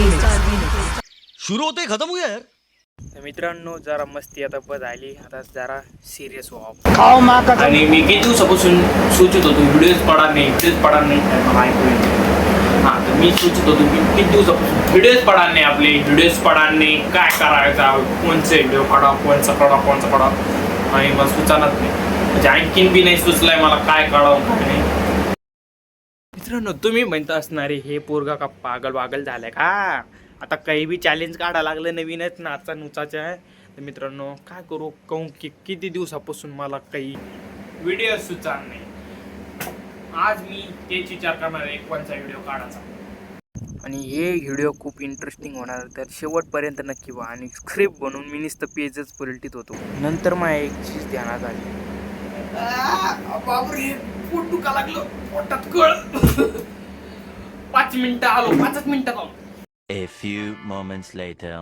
शुरू होते खत्म हुआ यार. मित्रांनो जरा मस्ती आता बस आली, आता जरा सिरियस व्हा. आणि मी किती दिवसापासून सोचत होतो व्हिडिओज पडा नाही मला ऐकू येईल. हां तर मी सोचत होतो की किती दिवसापासून व्हिडिओज पडा नाही काय करायचं, कोणचे व्हिडिओ काढा, कोणचा काढा आणि मला सुचानत नाही. म्हणजे आणखीन बी नाही सुचलाय मला काय काढावं काय नाही. मित्रांनो तुम्ही म्हणत असणारे हे पोरगा का पागल झालाय का, आता काही बी चॅलेंज काढायला लागलं नवीनच नाचा नुचाचे आहे. तर मित्रांनो काय करू कहून की किती दिवसापासून मला काही व्हिडिओ सुचान नाही. आज मी तेच विचार करणार आहे कोणचा व्हिडिओ काढायचा. आणि हे व्हिडिओ खूप इंटरेस्टिंग होणार, तर शेवटपर्यंत नक्की व्हा. आणि स्क्रिप्ट बनवून मी नुसतं पेजच पलटीत होतो. नंतर माझ्या एक चीज ध्यानात आली, बापरे पोट दुखा लागलं, पोटात कळ. 5 मिनिटं आलो, 5 मिनिटात आलो. A few moments later.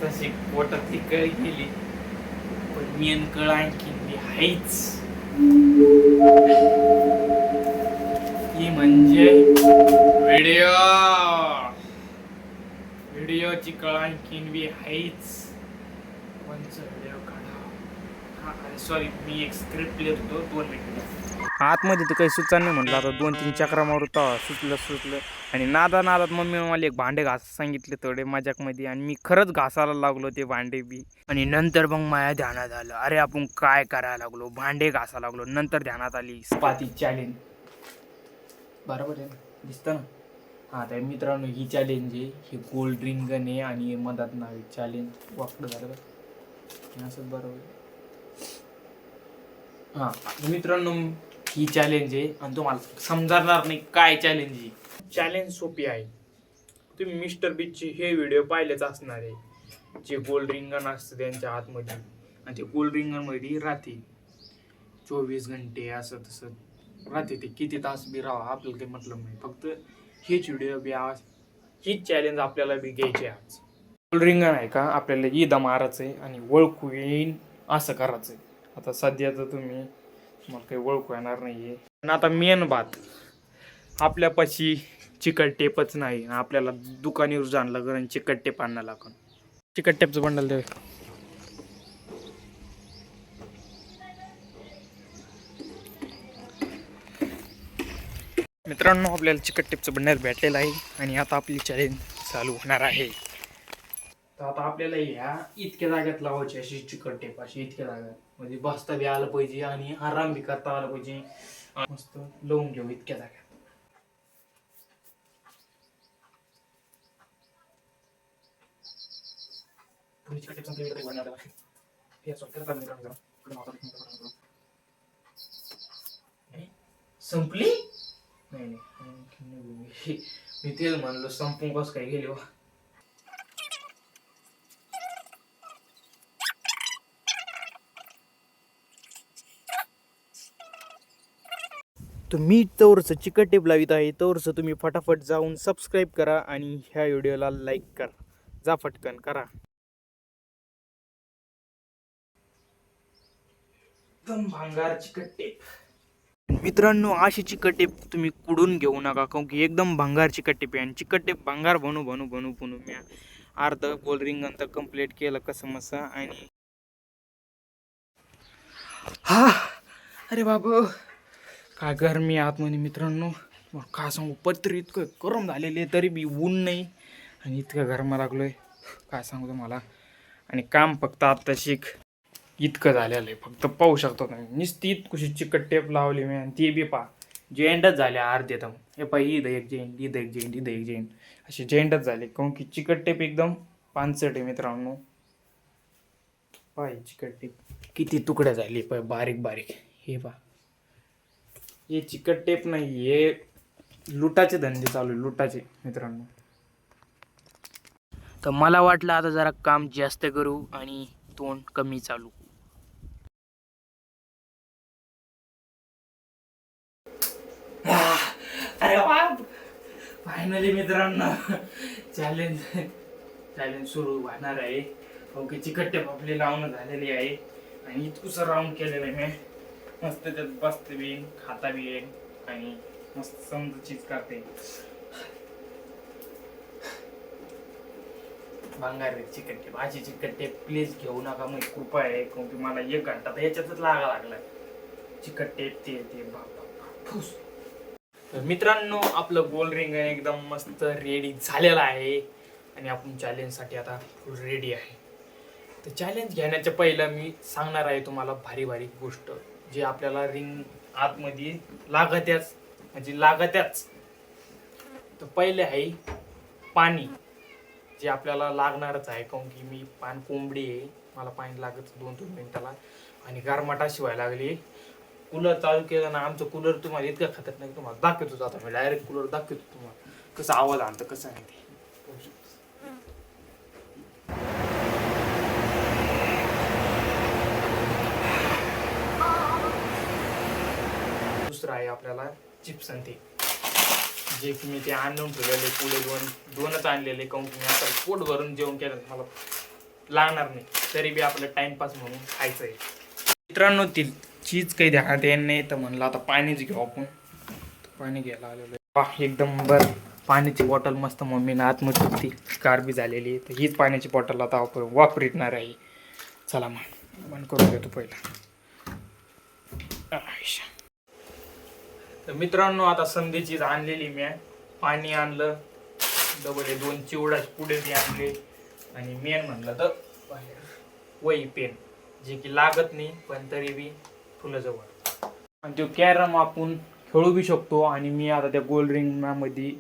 तशी पोटातली कळ गेली, पण मेन कळ आणखी मी आहेच. ती म्हणजे व्हिडिओची कळ आणखीन बी आहेच. कोणचा व्हिडिओ काढा. सॉरी मी एक स्क्रिप्ट लिहित होतो, 2 मिनिटं. आतमध्ये तर काही सुचना नाही म्हटलं, आता 2-3 चक्रा मारतो सुचलं. आणि नादात मम्मी मला एक भांडे घास सांगितले थोडे मजाकमध्ये, आणि मी खरंच घासायला लागलो ते भांडे बी. आणि नंतर मग माझ्या ध्यानात आलं, अरे आपण काय करायला लागलो, भांडे घासायला लागलो. नंतर ध्यानात आली चपाती चॅलेंज. बरोबर आहे ना, दिसतं ना. हां तर मित्रांनो ही चॅलेंज आहे, हे गोल्ड रिंगण आहे आणि मधात नावे चॅलेंज. वाकडं झालं का असंच बरोबर. हां मित्रांनो ही चॅलेंज आहे आणि तुम्हाला समजणार नाही काय चॅलेंज आहे. चॅलेंज सोपी आहे. तुम्ही मिस्टर बीचचे हे व्हिडिओ पाहिलेच असणार आहे, जे गोल्ड रिंगण असतं त्यांच्या आतमध्ये. आणि ते गोल्ड रिंगणमध्ये राहते 24 घंटे असं तसं राहते. ते किती तास बी राहा आपल्याला काही मतलब नाही. फक्त हेच व्हिडिओ बी आज हीच चॅलेंज आपल्याला बी घ्यायची आहे. आज गोल्ड रिंगण आहे का आपल्याला इदा मारायचं आहे आणि ओळखू येईन असं करायचं आहे. आता सध्या तर तुम्ही मला काही ओळखू येणार नाही आहे. पण आता मेन बात, आपल्यापाशी चिकट टेपच नाही. आपल्याला दुकानीवर जाणं लागेल आणि चिकट टेप आणायला लागेल. चिकट टेपचं बंडल दे. मित्रांनो आपल्याला चिकट टेपचं बंडल भेटलेलं आहे आणि आता आपली चॅलेंज चालू होणार आहे. तर आता आपल्याला ह्या इतक्या जाग्यात लावायची अशी चिकट टेप, अशी इतक्या जाग्यात, म्हणजे बसता बी आलं पाहिजे आणि आराम बी करता आलं पाहिजे. मस्त लावून घेऊ इतक्या जाग्यात. संपली नाही मी तेच म्हणलो संपून कस काय गेली. तर मी तोरचं चिकट टेप लावित आहे, तोरचं तुम्ही फटाफट जाऊन सबस्क्राईब करा आणि ह्या व्हिडिओला लाईक करा. जा फटकन करा. एकदम भांगार चिकट टेप. मित्रांनो अशी चिकट टेप तुम्ही कुडून घेऊ नका, कारण की एकदम भांगार चिकट टेप आहे. आणि चिकट टेप भांगार बनू मी अर्ध गोल रिंग नंतर कंप्लीट केलं कसं मसा. आणि हा अरे बाबा काय गरमी आतमध्ये मित्रांनो, काय सांगू. पत्र इतकं गरम झालेले तरी बी ऊन नाही आणि इतकं गरम लागलोय काय सांगू तुम्हाला. आणि काम फक्त आता इतकं झालेलं आहे, फक्त पाहू शकतो तुम्ही. नुसती इतकुशी चिकट टेप लावली मी आणि ती बी पा जॉईंटच झाले अर्धे. तर हे पाहिजे इथं एक जॉईंट असे जॉईंटच झाले, काऊन की चिकट टेप एकदम पानसट आहे मित्रांनो. पाय चिकट टेप किती तुकड्या झाली पाय बारीक. हे पा हे चिकट टेप नाही, हे लुटाचे धंदे चालू आहे, लुटाचे मित्रांनो. तर मला वाटलं आता जरा काम जास्त करू आणि तोंड कमी चालू. अरे वा फायनली मित्रांनो चॅलेंज सुरू होणार आहे. ओके चिकट टेप आपली लावणं झालेली आहे आणि इतकुसं राऊंड केलेलं आहे मी. मस्त त्याच्यात बसते बी खाता बी येईल आणि मस्त समजा चीज करते. बंगारी चिकन टेप भाजी चिकन टेप प्लीज घेऊ नका मग कृपा आहे. कारण की मला 1 घंटा तर याच्यातच लागा लागलाय. चिकन टेप ते फुस. तर मित्रांनो आपलं गोल रिंग एकदम मस्त रेडी झालेला आहे आणि आपण चॅलेंजसाठी आता रेडी आहे. तर चॅलेंज घेण्याच्या पहिलं मी सांगणार आहे तुम्हाला भारी भारी गोष्ट जे आपल्याला रिंग आतमध्ये लागत्याच म्हणजे लागत्याच. तर पहिले आहे पाणी जे आपल्याला लागणारच आहे. काऊन की मी पान कोंबडी आहे मला पाणी लागत 2-3 मिनिटाला आणि गारमाटा शिवायला लागली. कूलर चालू केलं ना आमचं कूलर तुम्हाला इतकं खातात नाही तुम्हाला दाखवतो आता मी डायरेक्ट कूलर दाखवतो तुम्हाला कसं आवाज आणतं कसं नाही ते. दुसरं आहे आपल्याला चिप्स आणि ते जे की मी ते आणून ठेवलेले पुढे दोनच आणलेले. काऊन की मी आता पोट भरून जेवण केलं मला लागणार नाही तरी बी आपलं टाइमपास म्हणून खायचं आहे. मित्रांनो ती चीज काही ध्यानात येत नाही तर म्हणलं आता पाणीच घेऊ आपण. पाणी घ्यायला आलेलं आहे एकदम बरं. पाण्याची बॉटल मस्त मम्मीनं आतमध्ये ती कारबी झालेली आहे तर हीच पाण्याची बॉटल आता वापरणार आहे. चला मग बंद करून घेतो पहिला. तर मित्रांनो आता समधी चीज आणलेली मी पाणी आणलं डबल 2 चिवडा पुढे बी आणले आणि मेन म्हणलं तर वही पेन जे की लागत नाही पण तरी बी फुलं जवळ आणि तो कॅरम आपण खेळू बी शकतो. आणि मी आता त्या गोल रिंग मध्ये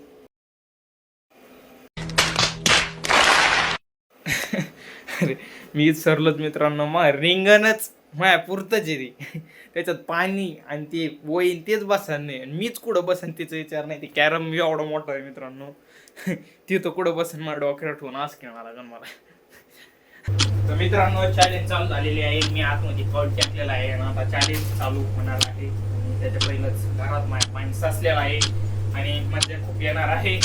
अरे मी सरलोच मित्रांनो मग रिंगणच माया पुरतच आहे त्याच्यात पाणी आणि ते वहीन तेच बसन नाही आणि मीच कुठं बसन त्याचा विचार नाही. ते कॅरम मी एवढा मोठा आहे मित्रांनो ते तर कुठं बसन मला डोक्यावर ठेवून असं खेळणार लागेल मला. तर मित्रांनो चॅलेंज चालू झालेली आहे. मी आतमध्ये कॉल टाकलेला आहे आणि आता चॅलेंज चालू होणार आहे. त्याच्या पहिलंच घरात माझ्या पाणी साचलेलं आहे आणि मजा खूप येणार आहे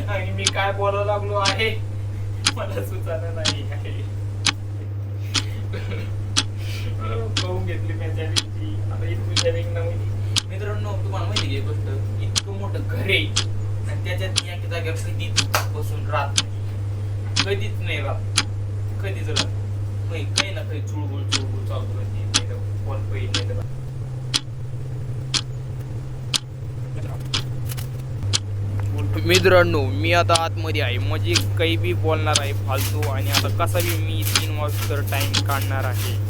आणि मी काय बोलायला लागलो आहे मला सुचना नाही आहे. पाहून घेतली मी चॅलेंजची आता इतकं चॅलेंज नव्हती. मित्रांनो तुम्हाला माहिती आहे गोष्ट इतकं मोठं घर आहे आणि त्याच्यात मी एका जागेवर कधीच बसून राहत नाही. कधीच नाही राहत कधीच राहत नाही. काही ना काही चुळबुळ चालू राहते फोन पहिली नाही. मित्रांनो मी आता आतमध्ये आहे म्हणजे काही बी बोलणार आहे फालतू आणि आता कसा बी मी 3 वाजता टाइम काढणार आहे.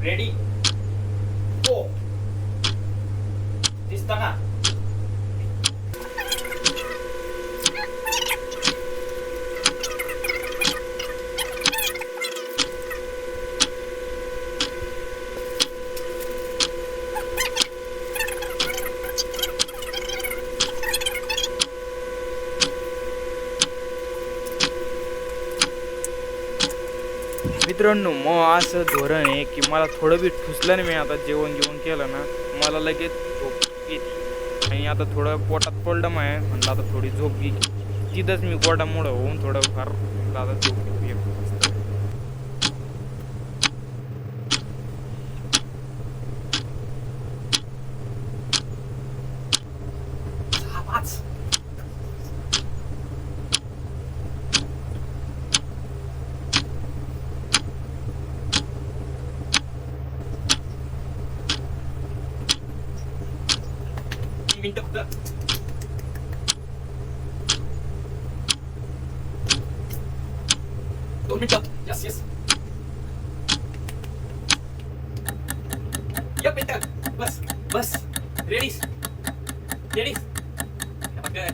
रेडी हो दिसता का? मित्रांनो मग असं धोरण आहे की मला थोडं बी ठुसलं नाही. मी आता जेवण केलं ना मला लगेच झोप येते आणि आता थोडं पोटात पडलं आहे म्हणलं आता थोडी झोप घे. तिथंच मी पोटामुळं होऊन थोडं फार आता झोप घेऊ. Dos minutes. Yes, yes. Yep, it does. Bus. Ladies. Okay.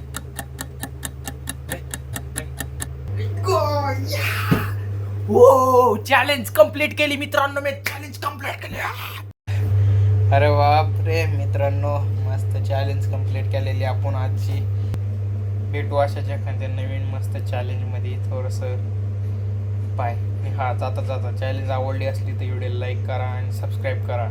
Go. Yeah. हो चॅलेंज कंप्लीट केली मित्रांनो, मी चॅलेंज कंप्लीट केली. अरे बाप रे मित्रांनो, मस्त चॅलेंज कंप्लीट केलेली आपण आजची. भेटू अशाच एखाद्या नवीन मस्त चॅलेंजमध्ये थोडंसं पाय. हा जाता जाता चॅलेंज आवडली असली तर व्हिडिओ लाईक करा आणि सबस्क्राईब करा.